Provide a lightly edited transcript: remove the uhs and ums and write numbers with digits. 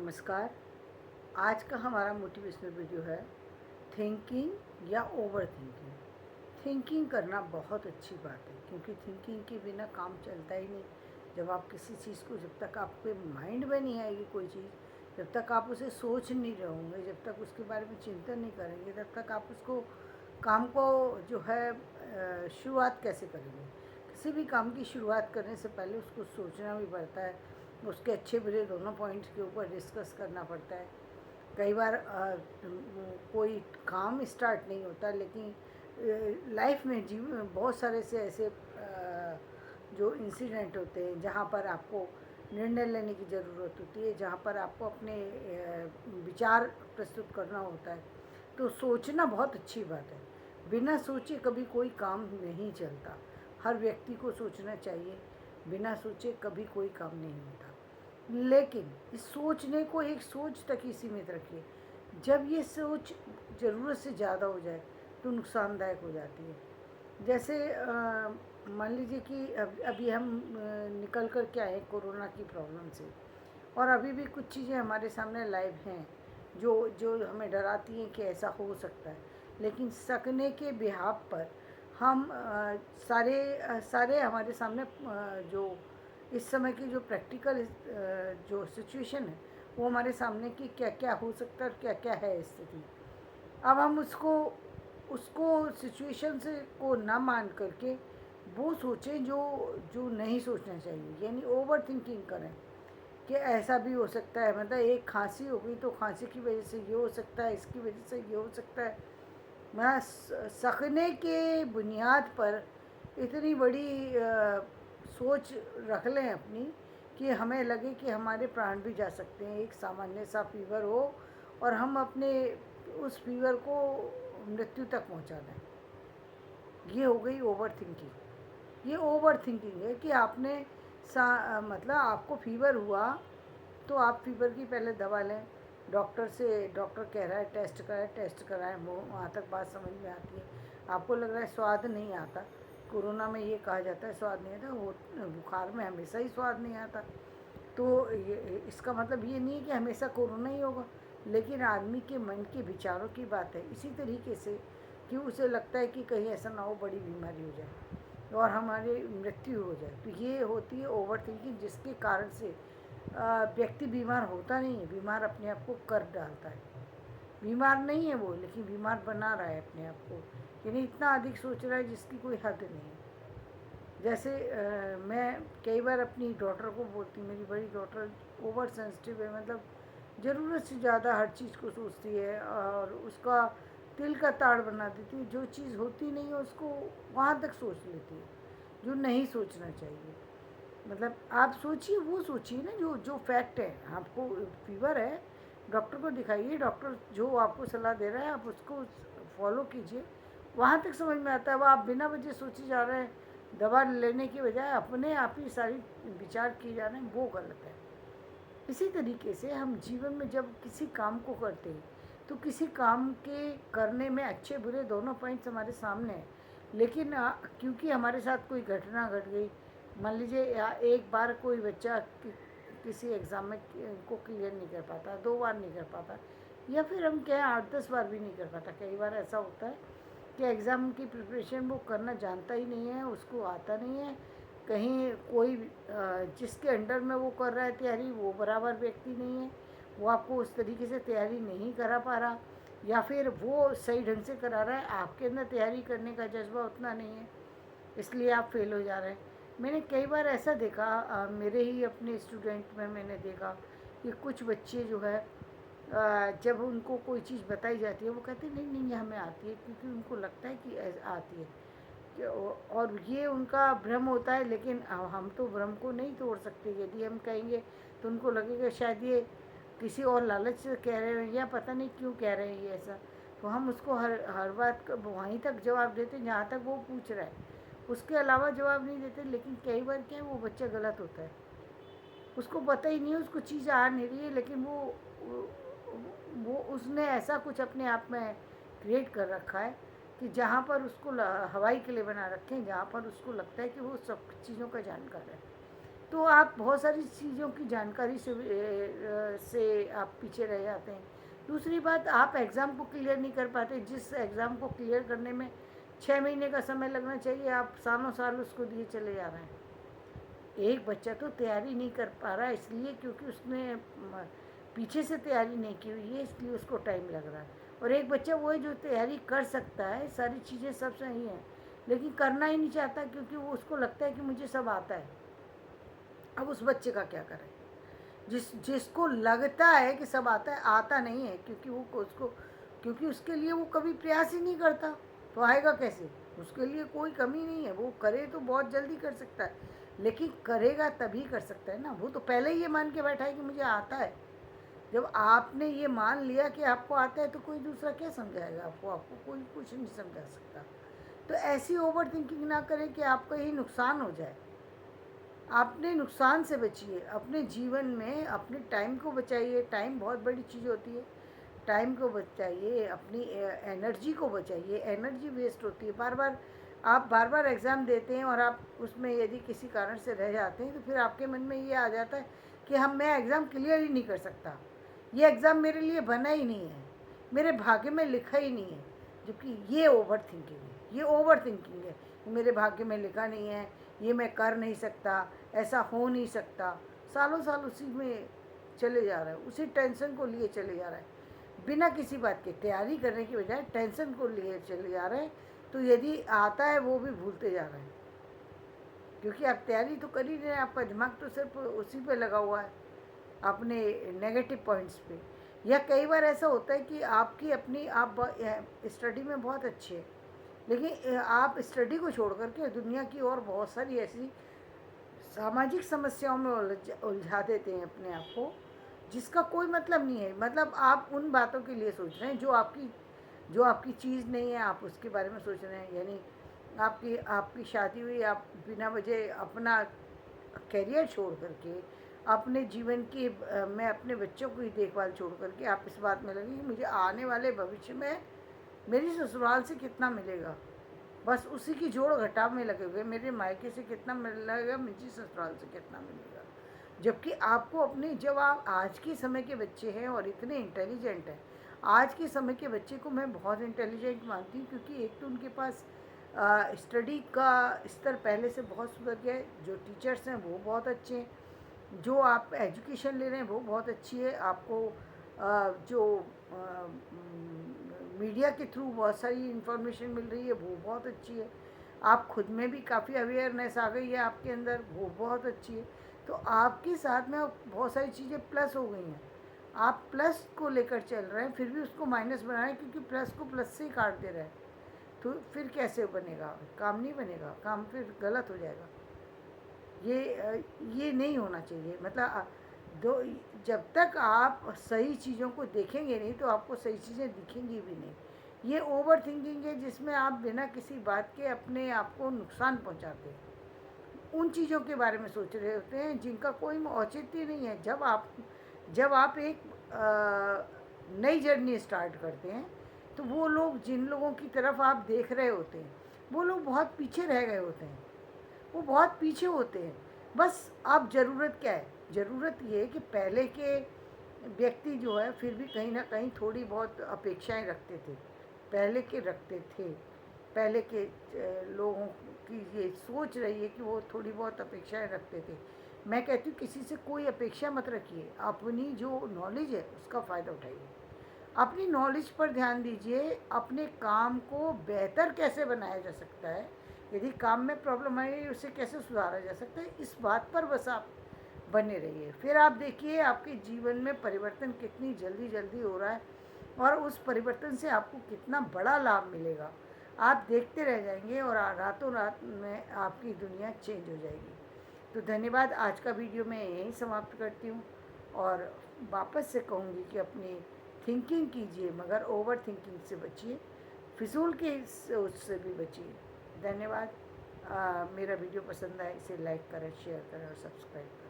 नमस्कार। आज का हमारा मोटिवेशनल वीडियो है थिंकिंग या ओवर थिंकिंग। थिंकिंग करना बहुत अच्छी बात है क्योंकि थिंकिंग के बिना काम चलता ही नहीं। जब आप किसी चीज़ को, जब तक आपके माइंड में नहीं आएगी कोई चीज़, जब तक आप उसे सोच नहीं रहे होंगे, जब तक उसके बारे में चिंतन नहीं करेंगे, तब तक आप उसको काम को जो है शुरुआत कैसे करेंगे। किसी भी काम की शुरुआत करने से पहले उसको सोचना भी पड़ता है, उसके अच्छे बुरे दोनों पॉइंट्स के ऊपर डिस्कस करना पड़ता है। कई बार कोई काम स्टार्ट नहीं होता, लेकिन लाइफ में जीवन में बहुत सारे से ऐसे जो इंसिडेंट होते हैं जहाँ पर आपको निर्णय लेने की ज़रूरत होती है, जहाँ पर आपको अपने विचार प्रस्तुत करना होता है। तो सोचना बहुत अच्छी बात है। बिना सोचे कभी कोई काम नहीं चलता। हर व्यक्ति को सोचना चाहिए। बिना सोचे कभी कोई काम नहीं होता। लेकिन इस सोचने को एक सोच तक ही सीमित रखिए। जब ये सोच ज़रूरत से ज़्यादा हो जाए तो नुकसानदायक हो जाती है। जैसे मान लीजिए कि अभी हम निकल कर के आए कोरोना की प्रॉब्लम से, और अभी भी कुछ चीज़ें हमारे सामने लाइव हैं जो जो हमें डराती हैं कि ऐसा हो सकता है। लेकिन सकने के बिहाफ पर हम सारे हमारे सामने जो इस समय की जो प्रैक्टिकल जो सिचुएशन है वो हमारे सामने कि क्या क्या हो सकता है और क्या क्या है स्थिति। अब हम उसको उसको सिचुएशन से को ना मान करके वो सोचें जो जो नहीं सोचना चाहिए, यानी ओवर थिंकिंग करें कि ऐसा भी हो सकता है। मतलब एक खांसी हो गई तो खांसी की वजह से ये हो सकता है, इसकी वजह से ये हो सकता है। मैं सकने के बुनियाद पर इतनी बड़ी सोच रख लें अपनी कि हमें लगे कि हमारे प्राण भी जा सकते हैं। एक सामान्य सा फीवर हो और हम अपने उस फीवर को मृत्यु तक पहुंचा दें। ये हो गई ओवर थिंकिंग। ये ओवर थिंकिंग है कि आपने मतलब आपको फीवर हुआ तो आप फीवर की पहले दवा लें। डॉक्टर से, डॉक्टर कह रहा है टेस्ट कराएं, टेस्ट कराएं, वो वहाँ तक बात समझ में आती है। आपको लग रहा है स्वाद नहीं आता। कोरोना में ये कहा जाता है स्वाद नहीं आता, वो बुखार में हमेशा ही स्वाद नहीं आता। तो ये इसका मतलब ये नहीं है कि हमेशा कोरोना ही होगा, लेकिन आदमी के मन के विचारों की बात है। इसी तरीके से कि उसे लगता है कि कहीं ऐसा ना हो बड़ी बीमारी हो जाए और हमारी मृत्यु हो जाए। तो ये होती है ओवर थिंकिंग, जिसके कारण से व्यक्ति बीमार होता नहीं है, बीमार अपने आप को कर डालता है। बीमार नहीं है वो, लेकिन बीमार बना रहा है अपने आप को, यानी इतना अधिक सोच रहा है जिसकी कोई हद नहीं है। जैसे मैं कई बार अपनी डॉटर को बोलती हूँ, मेरी बड़ी डॉटर ओवर सेंसिटिव है, मतलब ज़रूरत से ज़्यादा हर चीज़ को सोचती है और उसका तिल का ताड़ बना देती है। जो चीज़ होती नहीं है उसको वहाँ तक सोच लेती है जो नहीं सोचना चाहिए। मतलब आप सोचिए, वो सोचिए ना जो जो फैक्ट है। आपको फीवर है, डॉक्टर को दिखाइए, डॉक्टर जो आपको सलाह दे रहा है आप उसको फॉलो कीजिए, वहाँ तक समझ में आता है। वो आप बिना वजह सोचे जा रहे हैं, दवा लेने की बजाय अपने आप ही सारी विचार किए जा रहे हैं, वो गलत है। इसी तरीके से हम जीवन में जब किसी काम को करते हैं तो किसी काम के करने में अच्छे बुरे दोनों पॉइंट्स हमारे सामने हैं, लेकिन क्योंकि हमारे साथ कोई घटना घट गई, मान लीजिए या एक बार कोई बच्चा किसी एग्ज़ाम में को क्लियर नहीं कर पाता, 2 बार नहीं कर पाता, या फिर हम कहें 8-10 बार भी नहीं कर पाता। कई बार ऐसा होता है कि एग्ज़ाम की प्रिपरेशन वो करना जानता ही नहीं है, उसको आता नहीं है। कहीं कोई जिसके अंडर में वो कर रहा है तैयारी, वो बराबर व्यक्ति नहीं है, वो आपको उस तरीके से तैयारी नहीं करा पा रहा, या फिर वो सही ढंग से करा रहा है, आपके अंदर तैयारी करने का जज्बा उतना नहीं है, इसलिए आप फेल हो जा रहे हैं। मैंने कई बार ऐसा देखा, मेरे ही अपने स्टूडेंट में मैंने देखा कि कुछ बच्चे जो है जब उनको कोई चीज़ बताई जाती है वो कहते नहीं नहीं ये हमें आती है, क्योंकि उनको लगता है कि आती है। और ये उनका भ्रम होता है, लेकिन हम तो भ्रम को नहीं तोड़ सकते। यदि हम कहेंगे तो उनको लगेगा शायद ये किसी और लालच से कह रहे हैं या पता नहीं क्यों कह रहे हैं ये ऐसा। तो हम उसको हर बात का वहीं तक जवाब देते जहाँ तक वो पूछ रहा है, उसके अलावा जवाब नहीं देते। लेकिन कई बार क्या है, वो बच्चा गलत होता है, उसको पता ही नहीं है, उसको चीज़ आ नहीं रही है, लेकिन वो उसने ऐसा कुछ अपने आप में क्रिएट कर रखा है कि जहाँ पर उसको हवाई किले बना रखे हैं, जहाँ पर उसको लगता है कि वो सब चीज़ों का जानकार है। तो आप बहुत सारी चीज़ों की जानकारी से आप पीछे रह जाते हैं। दूसरी बात, आप एग्ज़ाम को क्लियर नहीं कर पाते। जिस एग्ज़ाम को क्लियर करने में 6 महीने का समय लगना चाहिए, आप सालों साल उसको दिए चले जा रहे हैं। एक बच्चा तो तैयारी नहीं कर पा रहा है इसलिए क्योंकि उसने पीछे से तैयारी नहीं की हुई है, इसलिए उसको टाइम लग रहा है। और एक बच्चा वो है जो तैयारी कर सकता है, सारी चीज़ें सब सही हैं, लेकिन करना ही नहीं चाहता क्योंकि वो उसको लगता है कि मुझे सब आता है। अब उस बच्चे का क्या करें? जिसको लगता है कि सब आता है, आता नहीं है, क्योंकि वो उसको क्योंकि उसके लिए वो कभी प्रयास ही नहीं करता, तो आएगा कैसे? उसके लिए कोई कमी नहीं है, वो करे तो बहुत जल्दी कर सकता है, लेकिन करेगा तभी कर सकता है ना। वो तो पहले ही ये मान के बैठा है कि मुझे आता है। जब आपने ये मान लिया कि आपको आता है तो कोई दूसरा क्या समझाएगा आपको? आपको कोई कुछ नहीं समझा सकता। तो ऐसी ओवर थिंकिंग ना करें कि आपका ही नुकसान हो जाए। अपने नुकसान से बचिए, अपने जीवन में अपने टाइम को बचाइए। टाइम बहुत बड़ी चीज़ होती है, टाइम को बचाइए, अपनी एनर्जी को बचाइए। एनर्जी वेस्ट होती है, बार बार आप बार बार एग्ज़ाम देते हैं और आप उसमें यदि किसी कारण से रह जाते हैं तो फिर आपके मन में ये आ जाता है कि मैं एग्ज़ाम क्लियर ही नहीं कर सकता, ये एग्ज़ाम मेरे लिए बना ही नहीं है, मेरे भाग्य में लिखा ही नहीं है। जबकि ये ओवर थिंकिंग है, ये ओवर थिंकिंग है कि मेरे भाग्य में लिखा नहीं है, ये मैं कर नहीं सकता, ऐसा हो नहीं सकता। सालों साल उसी में चले जा रहा है, उसी टेंशन को लिए चले जा रहा है, बिना किसी बात के तैयारी करने की बजाय टेंशन को लिए चले जा रहे हैं। तो यदि आता है वो भी भूलते जा रहे हैं, क्योंकि आप तैयारी तो कर ही रहे हैं, आपका दिमाग तो सिर्फ उसी पे लगा हुआ है, अपने नेगेटिव पॉइंट्स पे। या कई बार ऐसा होता है कि आपकी अपनी आप स्टडी में बहुत अच्छे हैं, लेकिन आप स्टडी को छोड़ करके दुनिया की और बहुत सारी ऐसी सामाजिक समस्याओं में उलझा देते हैं अपने आप को, जिसका कोई मतलब नहीं है। मतलब आप उन बातों के लिए सोच रहे हैं जो आपकी चीज़ नहीं है, आप उसके बारे में सोच रहे हैं। यानी आपकी आपकी शादी हुई, आप बिना वजह अपना करियर छोड़ करके, अपने जीवन की मैं अपने बच्चों की देखभाल छोड़ करके आप इस बात में लगे कि मुझे आने वाले भविष्य में मेरी ससुराल से कितना मिलेगा, बस उसी की जोड़ घटाव में लगे हुए। मेरे मायके से कितना मिलेगा, मुझे ससुराल से कितना मिलेगा। जबकि आपको अपने, जब आप आज के समय के बच्चे हैं और इतने इंटेलिजेंट हैं, आज के समय के बच्चे को मैं बहुत इंटेलिजेंट मानती हूँ, क्योंकि एक तो उनके पास स्टडी का स्तर पहले से बहुत सुधर गया है, जो टीचर्स हैं वो बहुत अच्छे हैं, जो आप एजुकेशन ले रहे हैं वो बहुत अच्छी है, आपको जो मीडिया के थ्रू बहुत सारी इन्फॉर्मेशन मिल रही है वो बहुत अच्छी है, आप खुद में भी काफ़ी अवेयरनेस आ गई है आपके अंदर, वो बहुत अच्छी है। तो आपके साथ में बहुत सारी चीज़ें प्लस हो गई हैं, आप प्लस को लेकर चल रहे हैं, फिर भी उसको माइनस बना रहे हैं, क्योंकि प्लस को प्लस से ही काट दे रहे हैं। तो फिर कैसे बनेगा काम? नहीं बनेगा काम, फिर गलत हो जाएगा। ये नहीं होना चाहिए। मतलब दो, जब तक आप सही चीज़ों को देखेंगे नहीं तो आपको सही चीज़ें दिखेंगी भी नहीं। ये ओवर थिंकिंग है जिसमें आप बिना किसी बात के अपने आप को नुकसान पहुंचाते हैं, उन चीज़ों के बारे में सोच रहे होते हैं जिनका कोई औचित्य नहीं है। जब आप एक नई जर्नी स्टार्ट करते हैं तो वो लोग, जिन लोगों की तरफ आप देख रहे होते हैं, वो लोग बहुत पीछे रह गए होते हैं, वो बहुत पीछे होते हैं। बस अब ज़रूरत क्या है? ज़रूरत ये है कि पहले के व्यक्ति जो है फिर भी कहीं ना कहीं थोड़ी बहुत अपेक्षाएं रखते थे, पहले के रखते थे। पहले के लोगों की ये सोच रही है कि वो थोड़ी बहुत अपेक्षाएं रखते थे। मैं कहती हूँ किसी से कोई अपेक्षा मत रखिए, अपनी जो नॉलेज है उसका फ़ायदा उठाइए, अपनी नॉलेज पर ध्यान दीजिए। अपने काम को बेहतर कैसे बनाया जा सकता है, यदि काम में प्रॉब्लम आई उसे कैसे सुधारा जा सकता है, इस बात पर बस आप बने रहिए। फिर आप देखिए आपके जीवन में परिवर्तन कितनी जल्दी जल्दी हो रहा है और उस परिवर्तन से आपको कितना बड़ा लाभ मिलेगा। आप देखते रह जाएंगे और रातों रात में आपकी दुनिया चेंज हो जाएगी। तो धन्यवाद, आज का वीडियो मैं यहीं समाप्त करती हूँ और वापस से कहूँगी कि अपनी थिंकिंग कीजिए, मगर ओवर थिंकिंग से बचिए, फिजूल की सोच से भी बचिए। धन्यवाद। मेरा वीडियो पसंद आए इसे लाइक करें, शेयर करें और सब्सक्राइब करें।